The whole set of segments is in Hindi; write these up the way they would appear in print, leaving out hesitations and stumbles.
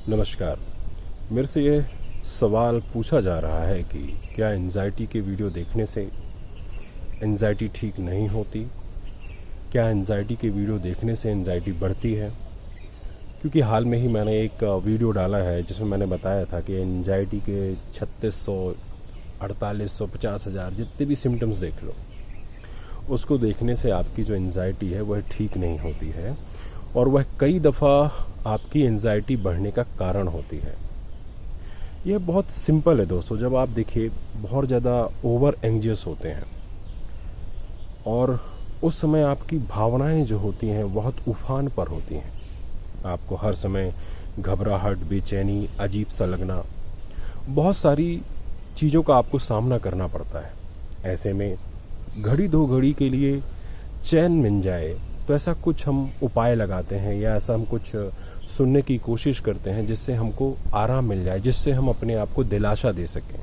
नमस्कार। मेरे से ये सवाल पूछा जा रहा है कि क्या एंजाइटी के वीडियो देखने से एंजाइटी ठीक नहीं होती? क्या एंजाइटी के वीडियो देखने से एंजाइटी बढ़ती है? क्योंकि हाल में ही मैंने एक वीडियो डाला है जिसमें मैंने बताया था कि एंजाइटी के 3600, 4800, 50,000 जितने भी सिम्टम्स देख लो, उसको देखने से आपकी जो एंजाइटी है वह ठीक नहीं होती है और वह कई दफ़ा आपकी एंजाइटी बढ़ने का कारण होती है। यह बहुत सिंपल है दोस्तों। जब आप देखिए बहुत ज़्यादा ओवर एंग्जियस होते हैं और उस समय आपकी भावनाएं जो होती हैं बहुत उफान पर होती हैं, आपको हर समय घबराहट, बेचैनी, अजीब सा लगना, बहुत सारी चीज़ों का आपको सामना करना पड़ता है। ऐसे में घड़ी दो घड़ी के लिए चैन मिल जाए तो ऐसा कुछ हम उपाय लगाते हैं या ऐसा हम कुछ सुनने की कोशिश करते हैं जिससे हमको आराम मिल जाए, जिससे हम अपने आप को दिलासा दे सकें।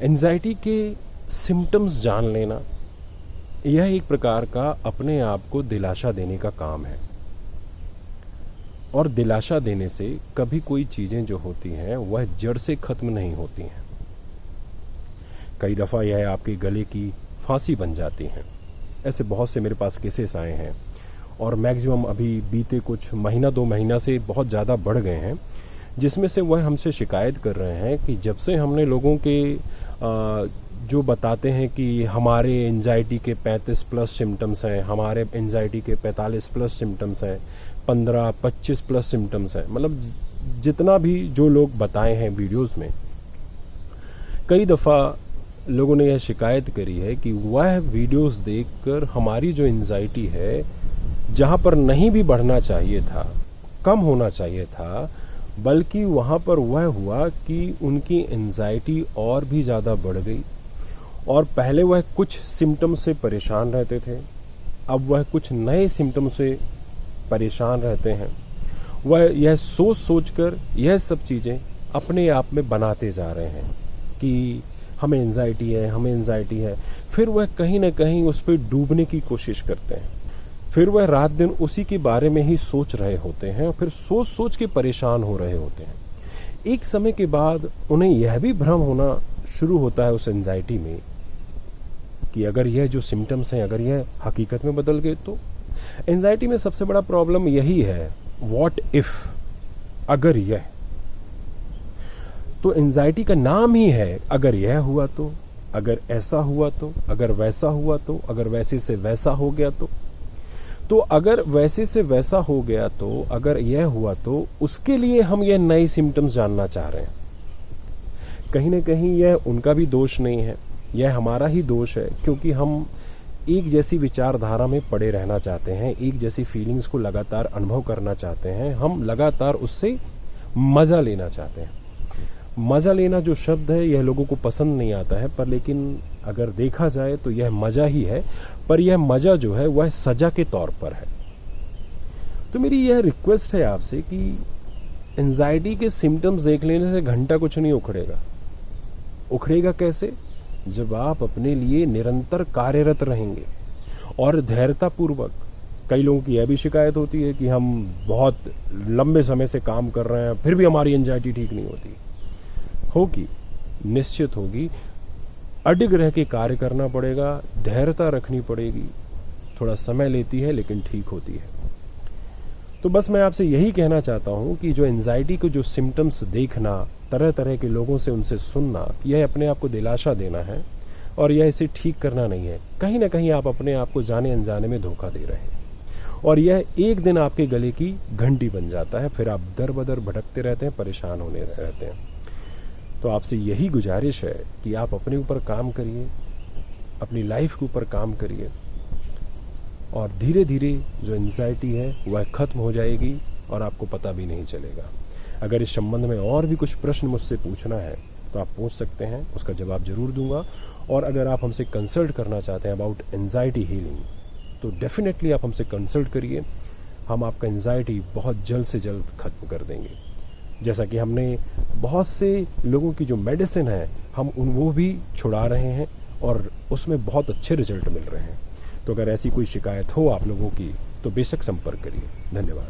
एंजाइटी के सिम्टम्स जान लेना यह एक प्रकार का अपने आप को दिलासा देने का काम है। और दिलासा देने से कभी कोई चीज़ें जो होती हैं वह जड़ से खत्म नहीं होती हैं। कई दफ़ा यह आपके गले की फांसी बन जाती हैं। ऐसे बहुत से मेरे पास केसेस आए हैं और मैक्सिमम अभी बीते कुछ महीना 2 महीना से बहुत ज़्यादा बढ़ गए हैं, जिसमें से वह हमसे शिकायत कर रहे हैं कि जब से हमने लोगों के जो बताते हैं कि हमारे एंजाइटी के 35 प्लस सिम्टम्स हैं, हमारे एंजाइटी के 45 प्लस सिम्टम्स हैं, 15-25 प्लस सिम्टम्स हैं, मतलब जितना भी जो लोग बताए हैं वीडियोस में, कई दफ़ा लोगों ने यह शिकायत करी है कि वह वीडियोस देखकर हमारी जो एंजाइटी है, जहाँ पर नहीं भी बढ़ना चाहिए था, कम होना चाहिए था, बल्कि वहाँ पर वह हुआ कि उनकी एंजाइटी और भी ज़्यादा बढ़ गई। और पहले वह कुछ सिम्टम से परेशान रहते थे, अब वह कुछ नए सिम्टम से परेशान रहते हैं। वह यह सोच सोच कर यह सब चीज़ें अपने आप में बनाते जा रहे हैं कि हमें एंजाइटी है, हमें एंजाइटी है। फिर वह कहीं ना कहीं उस पर डूबने की कोशिश करते हैं। फिर वह रात दिन उसी के बारे में ही सोच रहे होते हैं और फिर सोच सोच के परेशान हो रहे होते हैं। एक समय के बाद उन्हें यह भी भ्रम होना शुरू होता है उस एंजाइटी में कि अगर यह जो सिम्टम्स हैं अगर यह हकीकत में बदल गए तो। एंजाइटी में सबसे बड़ा प्रॉब्लम यही है, व्हाट इफ, अगर यह। तो एंजाइटी का नाम ही है अगर यह हुआ तो, अगर ऐसा हुआ तो, अगर वैसा हुआ तो, अगर वैसे से वैसा हो गया तो अगर वैसे से वैसा हो गया तो, अगर यह हुआ तो, उसके लिए हम यह नए सिम्टम्स जानना चाह रहे हैं। कहीं ना कहीं यह उनका भी दोष नहीं है, यह हमारा ही दोष है, क्योंकि हम एक जैसी विचारधारा में पड़े रहना चाहते हैं, एक जैसी फीलिंग्स को लगातार अनुभव करना चाहते हैं, हम लगातार उससे मज़ा लेना चाहते हैं। मज़ा लेना जो शब्द है यह लोगों को पसंद नहीं आता है, पर लेकिन अगर देखा जाए तो यह मज़ा ही है, पर यह मज़ा जो है वह सज़ा के तौर पर है। तो मेरी यह रिक्वेस्ट है आपसे कि एंजाइटी के सिम्टम्स देख लेने से घंटा कुछ नहीं उखड़ेगा। उखड़ेगा कैसे? जब आप अपने लिए निरंतर कार्यरत रहेंगे और धैर्यतापूर्वक। कई लोगों की यह भी शिकायत होती है कि हम बहुत लंबे समय से काम कर रहे हैं फिर भी हमारी एंजाइटी ठीक नहीं होती। होगी, निश्चित होगी। अडिग रह के कार्य करना पड़ेगा, धैर्यता रखनी पड़ेगी। थोड़ा समय लेती है लेकिन ठीक होती है। तो बस मैं आपसे यही कहना चाहता हूँ कि जो एंजाइटी को जो सिम्टम्स देखना, तरह तरह के लोगों से उनसे सुनना, यह अपने आप को दिलासा देना है और यह इसे ठीक करना नहीं है। कहीं ना कहीं आप अपने आप को जाने अनजाने में धोखा दे रहे हैं और यह एक दिन आपके गले की घंटी बन जाता है। फिर आप दर बदर भटकते रहते हैं, परेशान होने रहते हैं। तो आपसे यही गुजारिश है कि आप अपने ऊपर काम करिए, अपनी लाइफ के ऊपर काम करिए और धीरे धीरे जो एंजाइटी है वह खत्म हो जाएगी और आपको पता भी नहीं चलेगा। अगर इस संबंध में और भी कुछ प्रश्न मुझसे पूछना है तो आप पूछ सकते हैं, उसका जवाब जरूर दूंगा। और अगर आप हमसे कंसल्ट करना चाहते हैं अबाउट एंजाइटी हीलिंग तो डेफिनेटली आप हमसे कंसल्ट करिए। हम आपका एंजाइटी बहुत जल्द से जल्द खत्म कर देंगे। जैसा कि हमने बहुत से लोगों की जो मेडिसिन है हम वो भी छुड़ा रहे हैं और उसमें बहुत अच्छे रिजल्ट मिल रहे हैं। तो अगर ऐसी कोई शिकायत हो आप लोगों की तो बेशक संपर्क करिए। धन्यवाद।